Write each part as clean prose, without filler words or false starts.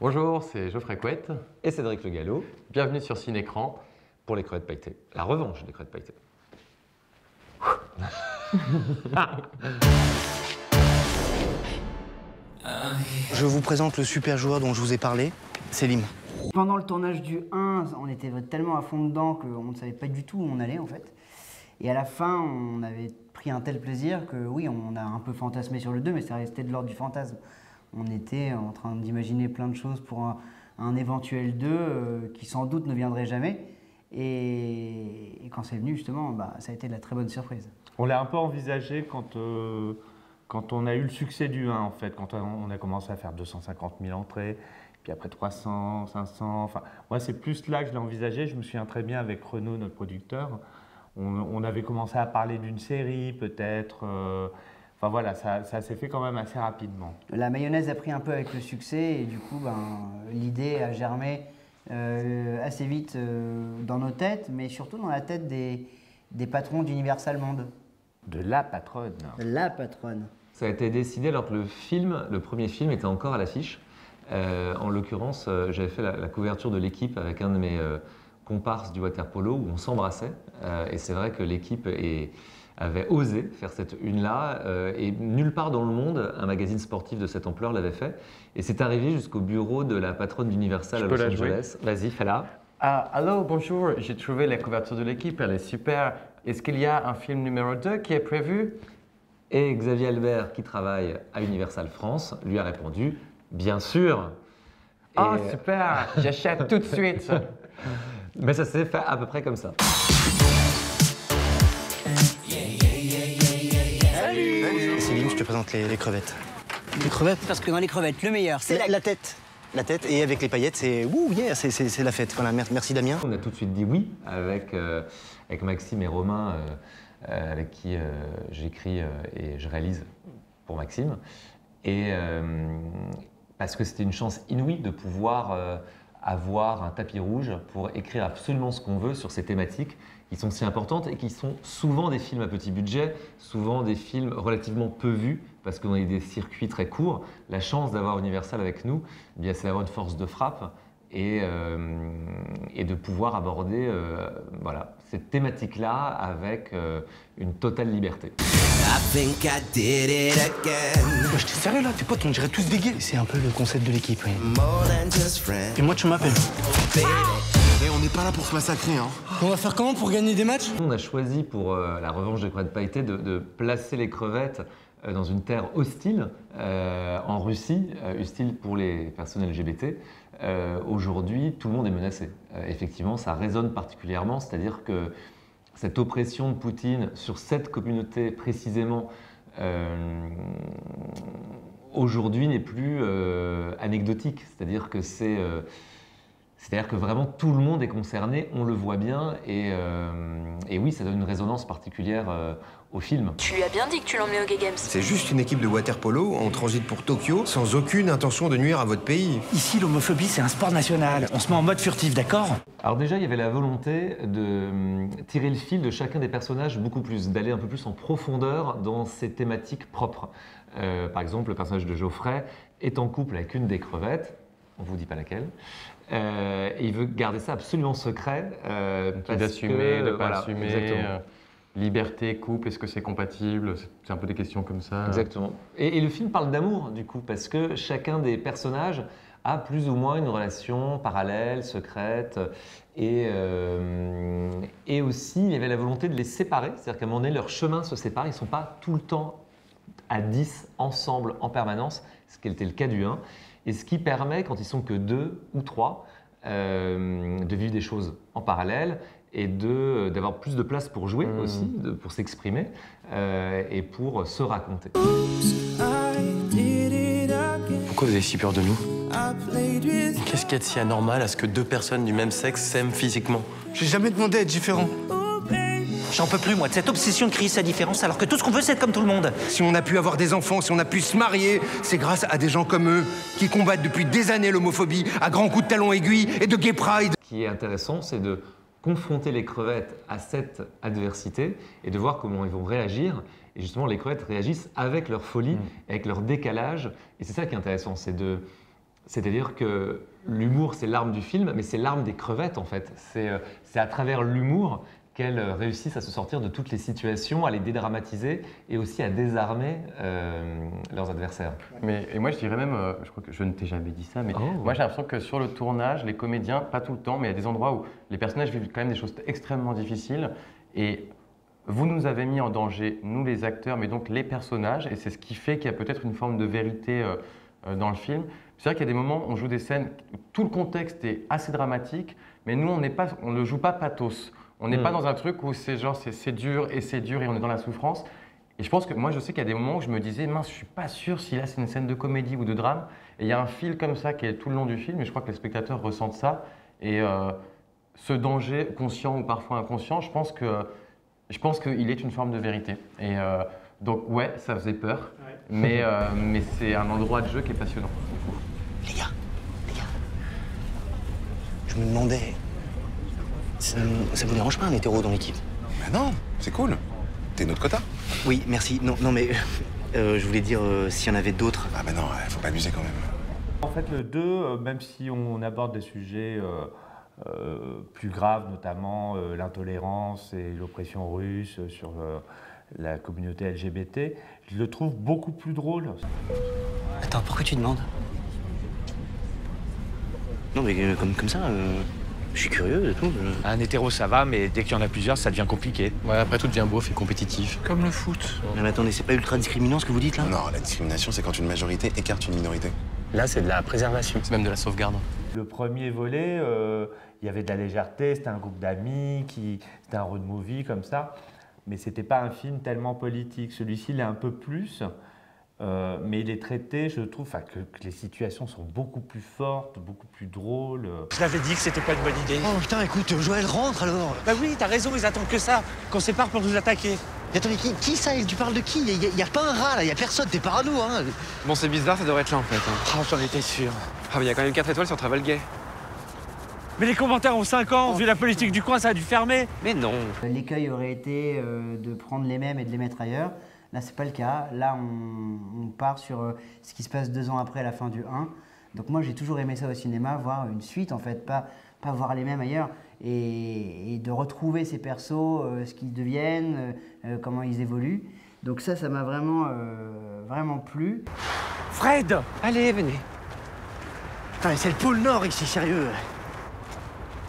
Bonjour, c'est Geoffrey Couette. Et Cédric Le Gallo. Bienvenue sur Cinécran. Pour les crevettes pailletées. La revanche des crevettes pailletées. Je vous présente le super joueur dont je vous ai parlé, Selim. Pendant le tournage du 1, on était tellement à fond dedans qu'on ne savait pas du tout où on allait en fait. Et à la fin, on avait pris un tel plaisir que oui, on a un peu fantasmé sur le 2, mais c'est resté de l'ordre du fantasme. On était en train d'imaginer plein de choses pour un éventuel 2 qui sans doute ne viendrait jamais. Et quand c'est venu, justement, ça a été de la très bonne surprise. On l'a un peu envisagé quand on a eu le succès du 1, en fait, quand on a commencé à faire 250 000 entrées, puis après 300, 500, enfin, moi c'est plus là que je l'ai envisagé. Je me souviens très bien avec Renaud, notre producteur, on avait commencé à parler d'une série peut-être, enfin voilà, ça s'est fait quand même assez rapidement. La mayonnaise a pris un peu avec le succès et du coup, l'idée a germé assez vite dans nos têtes, mais surtout dans la tête des patrons d'Universal Monde. De la patronne. La patronne. Ça a été décidé alors que le premier film était encore à l'affiche. En l'occurrence, j'avais fait la couverture de l'équipe avec un de mes comparses du water-polo où on s'embrassait. Et c'est vrai que l'équipe avait osé faire cette une-là. Et nulle part dans le monde, un magazine sportif de cette ampleur l'avait fait. Et c'est arrivé jusqu'au bureau de la patronne d'Universal à Los Angeles. Vas-y, fais-la. Allô, bonjour, j'ai trouvé la couverture de l'équipe, elle est super. Est-ce qu'il y a un film numéro 2 qui est prévu? Et Xavier Albert, qui travaille à Universal France, lui a répondu « Bien sûr !» Oh, super, j'achète tout de suite. Mais ça s'est fait à peu près comme ça. Selim, je te présente les crevettes. Les crevettes? Parce que dans les crevettes, le meilleur, c'est la tête. La tête, et avec les paillettes, c'est c'est la fête. Voilà, merci Damien. On a tout de suite dit oui avec Maxime et Romain, avec qui j'écris et je réalise pour Maxime. Et parce que c'était une chance inouïe de pouvoir avoir un tapis rouge pour écrire absolument ce qu'on veut sur ces thématiques qui sont si importantes et qui sont souvent des films à petit budget, souvent des films relativement peu vus parce qu'on a des circuits très courts. La chance d'avoir Universal avec nous, eh bien, c'est d'avoir une force de frappe et de pouvoir aborder voilà, cette thématique-là avec une totale liberté. Moi, j'étais sérieux là, tes potes, on dirait tous des gays. C'est un peu le concept de l'équipe, oui. Et moi, tu m'appelles. Et on n'est pas là pour se massacrer, hein. On va faire comment pour gagner des matchs? On a choisi pour la revanche des crevettes pailletées de placer les crevettes dans une terre hostile, en Russie, hostile pour les personnes LGBT. Aujourd'hui, tout le monde est menacé. Effectivement, ça résonne particulièrement, c'est-à-dire que cette oppression de Poutine sur cette communauté précisément, aujourd'hui n'est plus anecdotique. C'est-à-dire que c'est-à-dire que vraiment tout le monde est concerné, on le voit bien, et oui, ça donne une résonance particulière au film. Tu lui as bien dit que tu l'emmenais au Gay Games. C'est juste une équipe de water-polo en transit pour Tokyo, sans aucune intention de nuire à votre pays. Ici, l'homophobie, c'est un sport national. On se met en mode furtif, d'accord? Alors déjà, il y avait la volonté de tirer le fil de chacun des personnages beaucoup plus, d'aller un peu plus en profondeur dans ces thématiques propres. Par exemple, le personnage de Geoffrey est en couple avec une des crevettes, on ne vous dit pas laquelle, et il veut garder ça absolument secret. D'assumer, de ne pas voilà, assumer. exactement. Liberté, couple, est-ce que c'est compatible? C'est un peu des questions comme ça. Exactement. Et le film parle d'amour, du coup, parce que chacun des personnages a plus ou moins une relation parallèle, secrète, et aussi il y avait la volonté de les séparer, c'est-à-dire qu'à un moment donné, leurs chemins se séparent, ils ne sont pas tout le temps à 10 ensemble en permanence, ce qui était le cas du 1, et ce qui permet, quand ils sont que 2 ou 3, de vivre des choses en parallèle et d'avoir plus de place pour jouer aussi, pour s'exprimer et pour se raconter. Pourquoi vous avez si peur de nous? Qu'est-ce qu'il y a de si anormal à ce que deux personnes du même sexe s'aiment physiquement? J'ai jamais demandé à être différent. J'en peux plus, moi, de cette obsession de créer sa différence, alors que tout ce qu'on veut, c'est être comme tout le monde. Si on a pu avoir des enfants, si on a pu se marier, c'est grâce à des gens comme eux, qui combattent depuis des années l'homophobie, à grands coups de talons aiguilles et de gay pride. Ce qui est intéressant, c'est de confronter les crevettes à cette adversité et de voir comment ils vont réagir. Et justement, les crevettes réagissent avec leur folie, avec leur décalage. Et c'est ça qui est intéressant, c'est C'est-à-dire que l'humour, c'est l'arme du film, mais c'est l'arme des crevettes, en fait. C'est à travers l'humour qu'elles réussissent à se sortir de toutes les situations, à les dédramatiser et aussi à désarmer leurs adversaires. Et moi, je dirais même, je crois que je ne t'ai jamais dit ça, mais moi, j'ai l'impression que sur le tournage, les comédiens, pas tout le temps, mais il y a des endroits où les personnages vivent quand même des choses extrêmement difficiles. Et vous nous avez mis en danger, nous les acteurs, mais donc les personnages, et c'est ce qui fait qu'il y a peut-être une forme de vérité dans le film. C'est vrai qu'il y a des moments où on joue des scènes où tout le contexte est assez dramatique, mais nous, on ne le joue pas pathos. On n'est pas dans un truc où c'est genre c'est dur et on est dans la souffrance. Et je pense que moi, je sais qu'il y a des moments où je me disais, mince, je suis pas sûr si là c'est une scène de comédie ou de drame. Et il y a un fil comme ça qui est tout le long du film, et je crois que les spectateurs ressentent ça. Et ce danger, conscient ou parfois inconscient, je pense qu'il est une forme de vérité. Et donc ouais, ça faisait peur, mais c'est un endroit de jeu qui est passionnant. Les gars, je me demandais, ça vous dérange pas un hétéro dans l'équipe? Bah non, c'est cool. T'es notre quota. Oui, merci. Non mais je voulais dire s'il y en avait d'autres. Ah bah non, faut pas abuser quand même. En fait, le 2, même si on aborde des sujets plus graves, notamment l'intolérance et l'oppression russe sur la communauté LGBT, je le trouve beaucoup plus drôle. Attends, pourquoi tu demandes? Non mais comme ça, je suis curieux et tout. Un hétéro, ça va, mais dès qu'il y en a plusieurs, ça devient compliqué. Ouais, après tout devient beauf et compétitif. Comme le foot. Non mais attendez, c'est pas ultra discriminant ce que vous dites là? Non, la discrimination, c'est quand une majorité écarte une minorité. Là, c'est de la préservation. C'est même de la sauvegarde. Le premier volet, il y avait de la légèreté, c'était un groupe d'amis, c'était un road movie comme ça. Mais c'était pas un film tellement politique. Celui-ci, il est un peu plus. Mais il est traité, je trouve, que les situations sont beaucoup plus fortes, beaucoup plus drôles. Je l'avais dit que c'était pas une bonne idée. Oh putain, écoute, Joël rentre alors. Bah oui, t'as raison, ils attendent que ça, qu'on sépare pour nous attaquer. Mais attends, mais qui ça? Tu parles de qui? Y a pas un rat là, y a personne, t'es parano hein. Bon, c'est bizarre, ça devrait être là en fait. Oh, j'en étais sûr. Ah, mais y a quand même 4 étoiles sur Travel Gay. Mais les commentaires ont 5 ans, vu la politique du coin, ça a dû fermer. Mais non. L'écueil aurait été de prendre les mêmes et de les mettre ailleurs. Là, c'est pas le cas. Là, on part sur ce qui se passe 2 ans après la fin du 1. Donc moi, j'ai toujours aimé ça au cinéma, voir une suite en fait, pas voir les mêmes ailleurs. Et de retrouver ces persos, ce qu'ils deviennent, comment ils évoluent. Donc ça m'a vraiment plu. Fred! Allez, venez. Putain, c'est le pôle Nord ici, sérieux.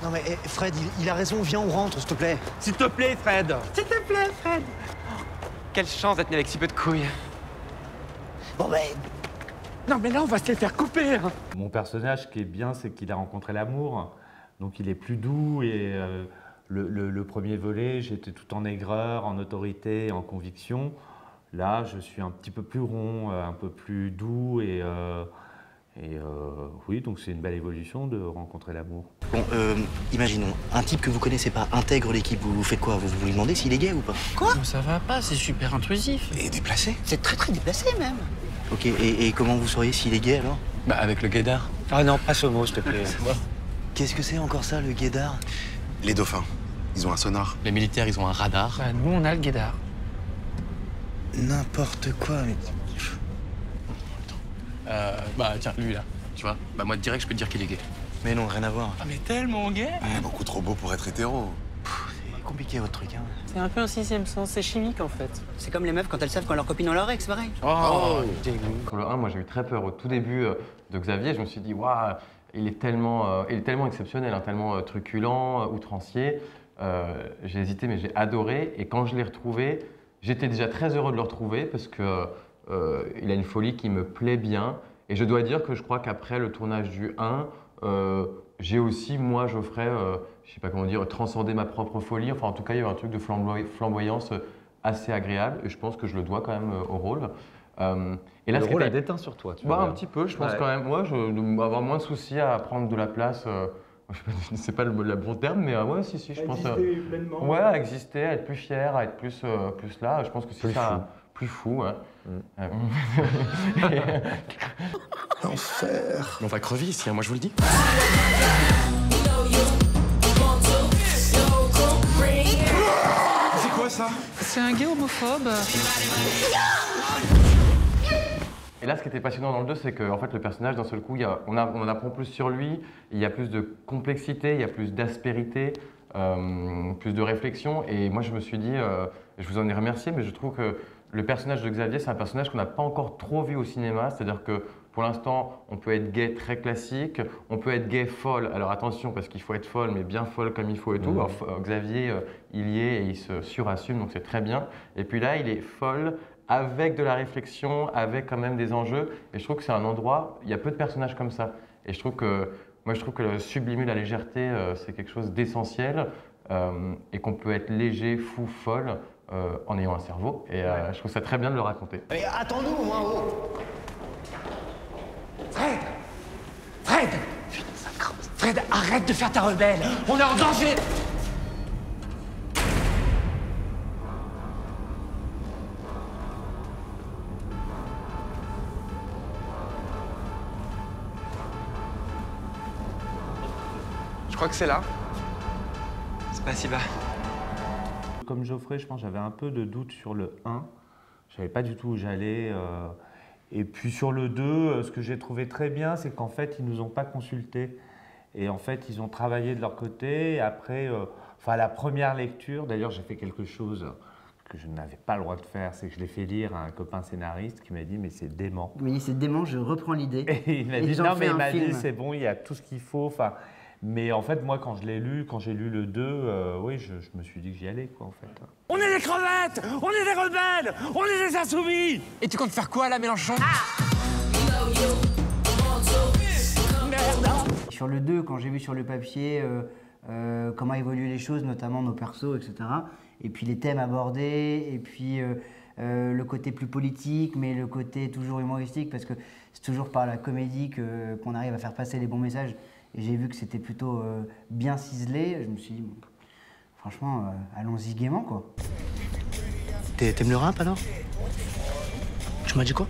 Non mais Fred, il a raison, viens, on rentre, s'il te plaît. S'il te plaît, Fred! S'il te plaît, Fred. Quelle chance d'être né avec si peu de couilles. Bon ben... Non mais là, on va se les faire couper. Mon personnage, ce qui est bien, c'est qu'il a rencontré l'amour. Donc il est plus doux et le premier volet, j'étais tout en aigreur, en autorité, en conviction. Là, je suis un petit peu plus rond, un peu plus doux et oui, donc c'est une belle évolution de rencontrer l'amour. Bon, imaginons, un type que vous connaissez pas intègre l'équipe, vous faites quoi? Vous lui demandez s'il est gay ou pas? Quoi? Ça va pas, c'est super intrusif. Et déplacé. C'est très déplacé même. Ok, et comment vous sauriez s'il est gay alors? Bah, avec le gaydar. Ah non, pas ce mot, s'il te plaît. Qu'est-ce que c'est encore ça, le guédard? Les dauphins, ils ont un sonar. Les militaires, ils ont un radar. Bah, nous, on a le guédard. N'importe quoi, mais... Bah, tiens, lui, là. Tu vois? Bah, moi, direct, je peux te dire qu'il est gay. Mais non, rien à voir. Ah, mais tellement gay. Beaucoup trop beau pour être hétéro. C'est compliqué, votre truc, hein. C'est un peu un 6e sens, c'est chimique en fait. C'est comme les meufs quand elles savent quand leur copine ont leur ex, c'est pareil. Oh, dégoût. Pour le 1, moi j'ai eu très peur au tout début de Xavier. Je me suis dit, waouh, il est tellement exceptionnel, hein, tellement truculent, outrancier. J'ai hésité, mais j'ai adoré. Et quand je l'ai retrouvé, j'étais déjà très heureux de le retrouver parce que il a une folie qui me plaît bien. Et je dois dire que je crois qu'après le tournage du 1, j'ai aussi, moi, Geoffrey, je sais pas comment dire, transcendé ma propre folie. Enfin, en tout cas, il y a eu un truc de flamboyance assez agréable. Et je pense que je le dois quand même au rôle. Et là, le rôle a déteint sur toi, tu vois. Un petit peu, je pense quand même. Moi, je dois avoir moins de soucis à prendre de la place. Je sais pas le bon terme, mais ouais, si, je pense. Exister pleinement. Ouais, à exister, à être plus fier, à être plus là. Je pense que c'est ça. Plus fou, hein. L'enfer. On va crever ici, hein, moi je vous le dis. C'est quoi ça? C'est un gay homophobe. Et là, ce qui était passionnant dans le 2, c'est qu'en fait, le personnage, d'un seul coup, on en apprend plus sur lui, il y a plus de complexité, il y a plus d'aspérité, plus de réflexion. Et moi, je me suis dit, je vous en ai remercié, mais je trouve que le personnage de Xavier, c'est un personnage qu'on n'a pas encore trop vu au cinéma. C'est-à-dire que pour l'instant, on peut être gay très classique, on peut être gay folle. Alors attention, parce qu'il faut être folle, mais bien folle comme il faut et tout. Alors, Xavier, il y est et il se surassume, donc c'est très bien. Et puis là, il est folle avec de la réflexion, avec quand même des enjeux. Et je trouve que c'est un endroit, il y a peu de personnages comme ça. Et je trouve que le sublimer, la légèreté, c'est quelque chose d'essentiel et qu'on peut être léger, fou, folle en ayant un cerveau. Et je trouve ça très bien de le raconter. Mais attends-nous, moi, oh. Fred! Fred! Fred, arrête de faire ta rebelle! On est en danger! Je crois que c'est là. C'est pas si bas. Comme Geoffrey, je pense que j'avais un peu de doute sur le 1. Je savais pas du tout où j'allais. Et puis sur le 2, ce que j'ai trouvé très bien, c'est qu'en fait, ils nous ont pas consultés. Et en fait, ils ont travaillé de leur côté. Et après, enfin, la première lecture, d'ailleurs, j'ai fait quelque chose que je n'avais pas le droit de faire, c'est que je l'ai fait lire à un copain scénariste qui m'a dit « mais c'est dément ». Il m'a dit « c'est dément, je reprends l'idée ». Et il m'a dit « non, mais il m'a dit c'est bon, il y a tout ce qu'il faut ». Enfin, mais en fait, moi, quand je l'ai lu, quand j'ai lu le 2, oui, je me suis dit que j'y allais, quoi, en fait. On est des crevettes! On est des rebelles! On est des insoumis! Et tu comptes faire quoi là, Mélenchon? Merde! Sur le 2, quand j'ai vu sur le papier comment évoluent les choses, notamment nos persos, etc. Et puis les thèmes abordés, et puis le côté plus politique, mais le côté toujours humoristique, parce que c'est toujours par la comédie qu'on arrive à faire passer les bons messages. Et j'ai vu que c'était plutôt bien ciselé. Je me suis dit, bon, franchement, allons-y gaiement, quoi. T'aimes le rap, alors? Tu m'as dit quoi?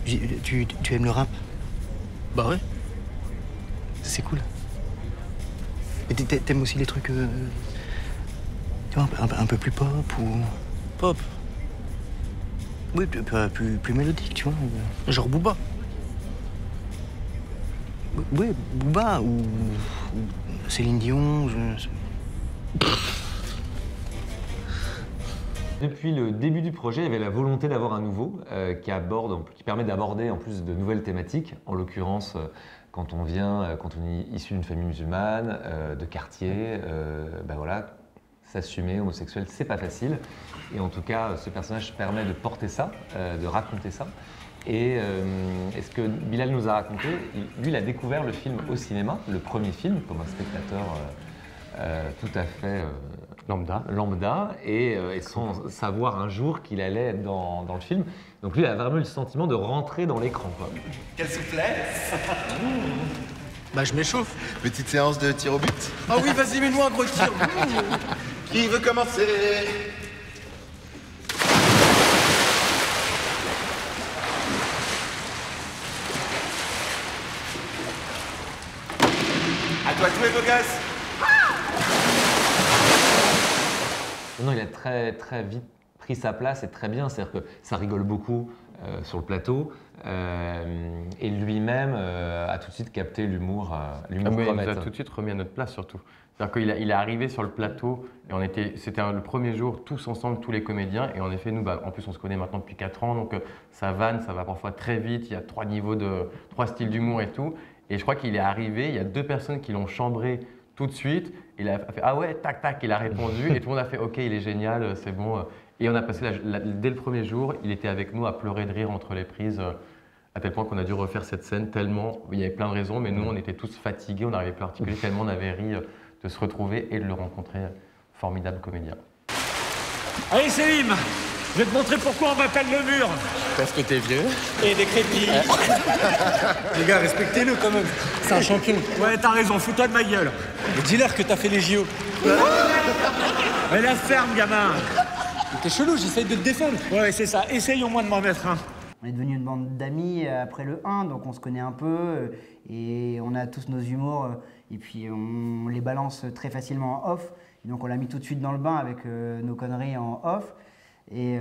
Tu aimes le rap? Bah ouais. C'est cool. Et t'aimes aussi les trucs... tu vois, un peu plus pop ou... Pop? Oui, plus mélodique, tu vois. Genre Booba. Oui, Booba ou Céline Dion. Depuis le début du projet, il y avait la volonté d'avoir un nouveau qui permet d'aborder en plus de nouvelles thématiques. En l'occurrence, quand on est issu d'une famille musulmane, de quartier, ben voilà, s'assumer homosexuel, c'est pas facile. Et en tout cas, ce personnage permet de porter ça, de raconter ça. Et ce que Bilal nous a raconté, lui, il a découvert le film au cinéma, le premier film, comme un spectateur tout à fait lambda et sans savoir un jour qu'il allait être dans le film. Donc lui, il a vraiment eu le sentiment de rentrer dans l'écran. Quelle souplesse! Bah, je m'échauffe. Petite séance de tir au but. Ah oui, vas-y, mets-moi un gros tir. Qui veut commencer? À toi de jouer, beau gosse. Non, il a très, très vite pris sa place et très bien. C'est-à-dire que ça rigole beaucoup sur le plateau. Et lui-même a tout de suite capté l'humour. Il nous a tout de suite remis à notre place surtout. C'est-à-dire qu'il est arrivé sur le plateau et c'était le premier jour tous ensemble, tous les comédiens. Et en effet, nous, en plus, on se connaît maintenant depuis 4 ans, donc ça vanne, ça va parfois très vite. Il y a 3 styles d'humour et tout. Et je crois qu'il est arrivé, il y a 2 personnes qui l'ont chambré tout de suite. Il a fait « ah ouais, tac, tac », il a répondu. Et tout le monde a fait « ok, il est génial, c'est bon ». Et on a passé, dès le premier jour, il était avec nous à pleurer de rire entre les prises, à tel point qu'on a dû refaire cette scène tellement, il y avait plein de raisons, mais nous, on était tous fatigués, on n'arrivait plus à articuler, tellement on avait ri de se retrouver et de le rencontrer. Formidable comédien. Allez, Selim, je vais te montrer pourquoi on m'appelle le mur. Parce que t'es vieux. Et décrépit. Les gars, respectez-le quand même. C'est un champion. Ouais, t'as raison, fous-toi de ma gueule. Mais dis-leur que t'as fait les JO. Mais la ferme, gamin. T'es chelou, j'essaye de te défendre. Ouais, c'est ça. Essaye au moins de m'en mettre un. On est devenu une bande d'amis après le 1, donc on se connaît un peu et on a tous nos humours et puis on les balance très facilement en off. Et donc on l'a mis tout de suite dans le bain avec nos conneries en off. Et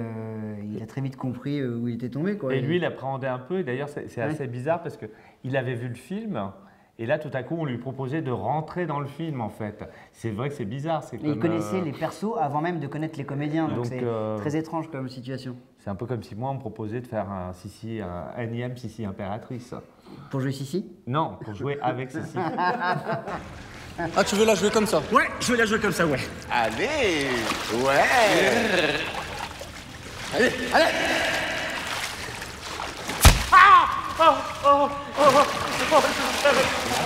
il a très vite compris où il était tombé, quoi. Et lui, il appréhendait un peu. Et d'ailleurs, c'est assez bizarre parce qu'il avait vu le film. Et là, tout à coup, on lui proposait de rentrer dans le film, en fait. C'est vrai que c'est bizarre. Mais il connaissait les persos avant même de connaître les comédiens. Donc c'est très étrange comme situation. C'est un peu comme si moi, on me proposait de faire un énième Sissi impératrice. Pour jouer Sissi? Non, pour jouer avec Sissi. Ah, tu veux la jouer comme ça? Ouais, je veux la jouer comme ça, ouais. Allez. Ouais. Allez, allez.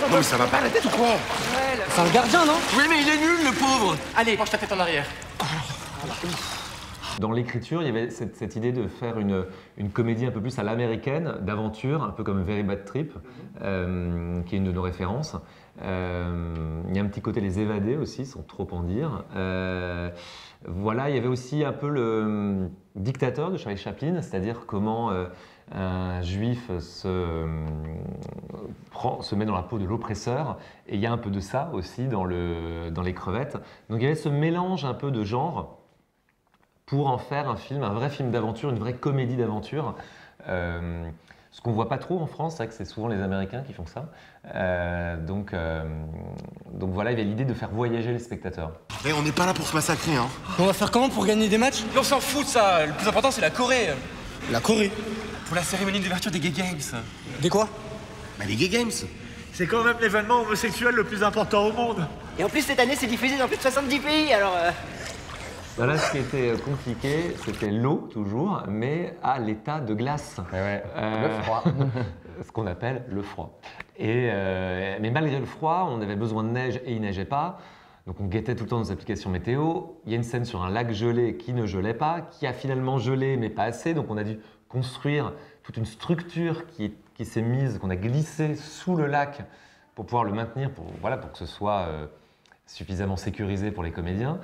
Non, mais ça va pas la tête ou quoi? C'est un gardien, non? Oui, mais il est nul, le pauvre. Allez, penche ta tête en arrière. Dans l'écriture, il y avait cette idée de faire une comédie un peu plus à l'américaine, d'aventure, un peu comme Very Bad Trip, qui est une de nos références. Il y a un petit côté Les Évadés aussi, sans trop en dire. Voilà, il y avait aussi un peu le Dictateur de Charlie Chaplin, c'est-à-dire comment un juif se met dans la peau de l'oppresseur. Et il y a un peu de ça aussi dans Les Crevettes. Donc il y avait ce mélange un peu de genre pour en faire un film, un vrai film d'aventure, une vraie comédie d'aventure. Ce qu'on ne voit pas trop en France, c'est que c'est souvent les Américains qui font ça. Donc voilà, il y avait l'idée de faire voyager les spectateurs. Et on n'est pas là pour se massacrer, hein. On va faire comment pour gagner des matchs? Mais on s'en fout de ça. Le plus important, c'est la Corée. La Corée? Pour la cérémonie d'ouverture des Gay Games. Des quoi? Bah, les Gay Games. C'est quand même l'événement homosexuel le plus important au monde. Et en plus, cette année, c'est diffusé dans plus de 70 pays, alors... Là, ce qui était compliqué, c'était l'eau, toujours, mais à l'état de glace. Le froid. Ce qu'on appelle le froid. Mais malgré le froid, on avait besoin de neige et il ne neigeait pas. Donc on guettait tout le temps nos applications météo. Il y a une scène sur un lac gelé qui ne gelait pas, qui a finalement gelé, mais pas assez. Donc on a dû construire toute une structure qui s'est mise, qu'on a glissée sous le lac pour pouvoir le maintenir, pour que ce soit suffisamment sécurisé pour les comédiens.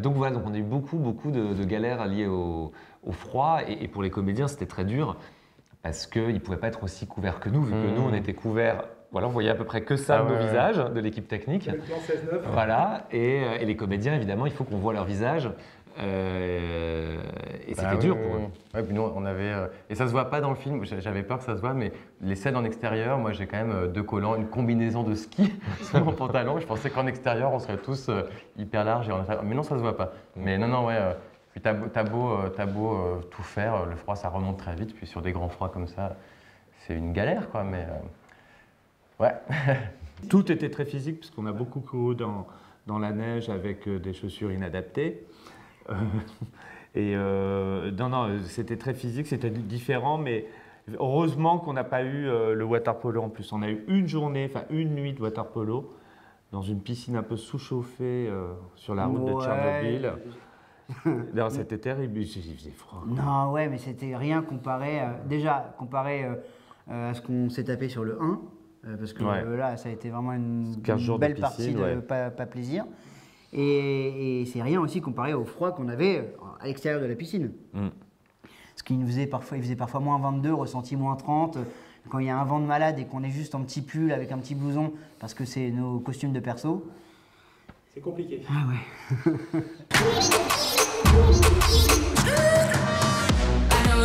Donc voilà, on a eu beaucoup de galères liées au froid. Et pour les comédiens, c'était très dur parce qu'ils ne pouvaient pas être aussi couverts que nous, vu que nous, on était couverts. Voilà, on voyait à peu près que ça de nos visages, de l'équipe technique. Voilà, et les comédiens, évidemment, il faut qu'on voit leur visage. Et c'était dur pour eux. Ouais, puis nous, on avait, et ça se voit pas dans le film, j'avais peur que ça se voit, mais les scènes en extérieur, moi j'ai quand même 2 collants, une combinaison de ski sur mon pantalon. Je pensais qu'en extérieur, on serait tous hyper larges, mais non, ça se voit pas. Mais non, ouais. Puis t'as beau tout faire, le froid ça remonte très vite, puis sur des grands froids comme ça, c'est une galère, quoi. Mais ouais. Tout était très physique, parce qu'on a beaucoup couru dans la neige avec des chaussures inadaptées. Non, c'était très physique, c'était différent, mais heureusement qu'on n'a pas eu le water polo en plus. On a eu une nuit de water polo dans une piscine un peu sous-chauffée sur la route de Tchernobyl. Non, c'était terrible, il faisait froid. Non, ouais, mais c'était rien comparé, comparé à ce qu'on s'est tapé sur le 1, parce que là, ça a été vraiment une belle partie de pas plaisir. Et c'est rien aussi comparé au froid qu'on avait à l'extérieur de la piscine. Ce qui nous faisait parfois, il faisait parfois moins 22, ressenti moins 30. Quand il y a un vent de malade et qu'on est juste en petit pull avec un petit blouson, parce que c'est nos costumes de perso. C'est compliqué. Ah ouais.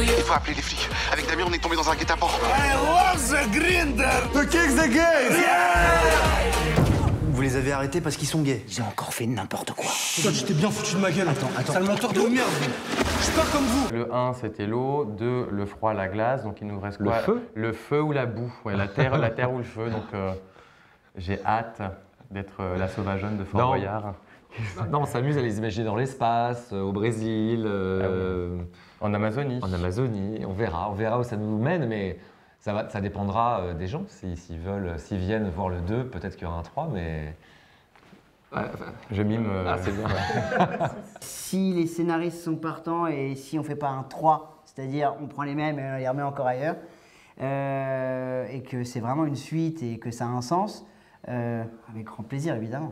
Il faut appeler les flics. Avec Damien, on est tombé dans un guet-apens. I love the grinder to kick the gays. Vous les avez arrêtés parce qu'ils sont gays. Ils ont encore fait n'importe quoi. Toi, tu t'es bien foutu de ma gueule. Attends. Sale menteur de merde. Je suis pas comme vous. Le 1, c'était l'eau. 2, le froid, la glace. Donc il nous reste quoi? Le feu. Le feu ou la boue. Ouais, la terre ou le feu. Donc j'ai hâte d'être la sauvageonne de Fort Boyard. Non, on s'amuse à les imaginer dans l'espace, au Brésil, en Amazonie. En Amazonie, on verra où ça nous mène, mais ça dépendra des gens. S'ils viennent voir le 2, peut-être qu'il y aura un 3, mais... Ouais, je mime. C'est bien. Si les scénaristes sont partants et si on ne fait pas un 3, c'est-à-dire on prend les mêmes et on les remet encore ailleurs, et que c'est vraiment une suite et que ça a un sens, avec grand plaisir évidemment.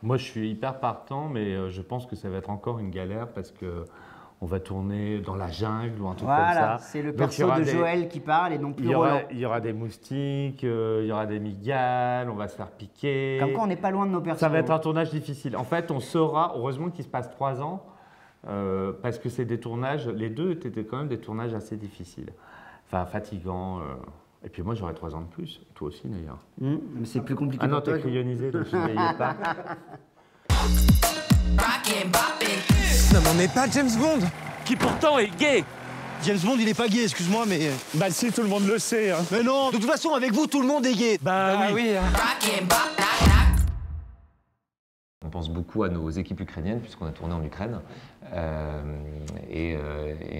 Moi, je suis hyper partant, mais je pense que ça va être encore une galère parce qu'on va tourner dans la jungle ou un truc comme ça. Voilà, c'est le perso de Joël qui parle et non plus Roland. Il y aura des moustiques, il y aura des migales, on va se faire piquer. Comme quoi, on n'est pas loin de nos persos. Ça va être un tournage difficile. En fait, on saura, heureusement qu'il se passe 3 ans, parce que c'est des tournages, les deux étaient quand même des tournages assez difficiles, enfin fatigants. Et puis moi j'aurais 3 ans de plus, toi aussi d'ailleurs. Mais c'est plus compliqué. Ah non, t'es cryonisé, donc je ne veillais pas. Non mais on n'est pas James Bond, qui pourtant est gay. James Bond il est pas gay, excuse-moi mais... Bah si, tout le monde le sait. Hein. Mais non, de toute façon avec vous tout le monde est gay. Bah oui. On pense beaucoup à nos équipes ukrainiennes puisqu'on a tourné en Ukraine et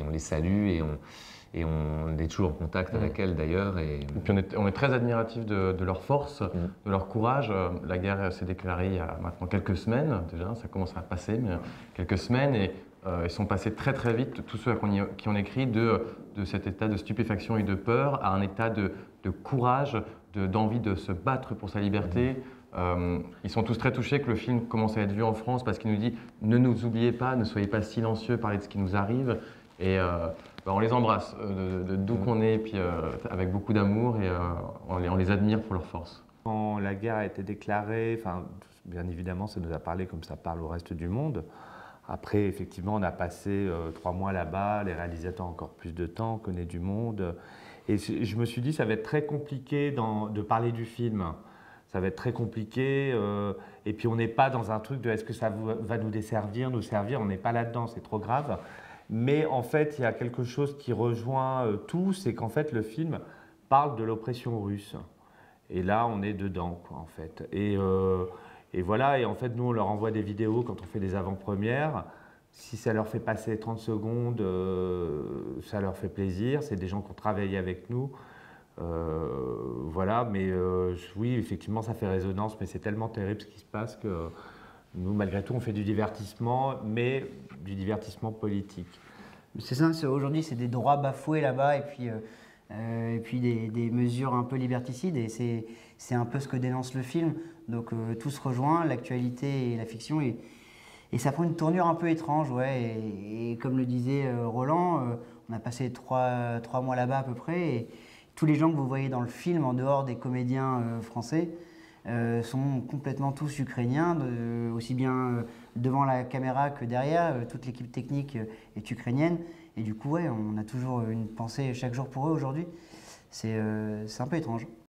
on les salue et on est toujours en contact avec elles d'ailleurs. Et puis on est très admiratifs de leur force, de leur courage. La guerre s'est déclarée il y a maintenant quelques semaines déjà, ça commence à passer, mais quelques semaines et ils sont passés très très vite, tous ceux qui ont écrit, de cet état de stupéfaction et de peur à un état de courage, d'envie de se battre pour sa liberté. Ils sont tous très touchés que le film commence à être vu en France parce qu'il nous dit « Ne nous oubliez pas, ne soyez pas silencieux, parlez de ce qui nous arrive ». Et on les embrasse d'où qu'on est, puis avec beaucoup d'amour et on les admire pour leur force. Quand la guerre a été déclarée, bien évidemment ça nous a parlé comme ça parle au reste du monde. Après effectivement on a passé 3 mois là-bas, les réalisateurs encore plus de temps, on connaît du monde. Et je me suis dit ça va être très compliqué de parler du film. Ça va être très compliqué, et puis on n'est pas dans un truc de est-ce que ça va nous desservir, nous servir, on n'est pas là-dedans, c'est trop grave. Mais en fait, il y a quelque chose qui rejoint tout, c'est qu'en fait le film parle de l'oppression russe. Et là, on est dedans, quoi, en fait. Et voilà, et en fait, nous, on leur envoie des vidéos quand on fait des avant-premières. Si ça leur fait passer 30 secondes, ça leur fait plaisir. C'est des gens qui ont travaillé avec nous. Voilà, mais oui, effectivement, ça fait résonance, mais c'est tellement terrible ce qui se passe que nous, malgré tout, on fait du divertissement, mais du divertissement politique. C'est ça, aujourd'hui, c'est des droits bafoués là-bas, et puis des mesures un peu liberticides, et c'est un peu ce que dénonce le film. Donc tout se rejoint, l'actualité et la fiction, et ça prend une tournure un peu étrange, ouais. Et comme le disait Roland, on a passé 3 mois là-bas à peu près, et tous les gens que vous voyez dans le film, en dehors des comédiens français, sont complètement tous ukrainiens, aussi bien devant la caméra que derrière. Toute l'équipe technique est ukrainienne. Et du coup, ouais, on a toujours une pensée chaque jour pour eux aujourd'hui. C'est un peu étrange.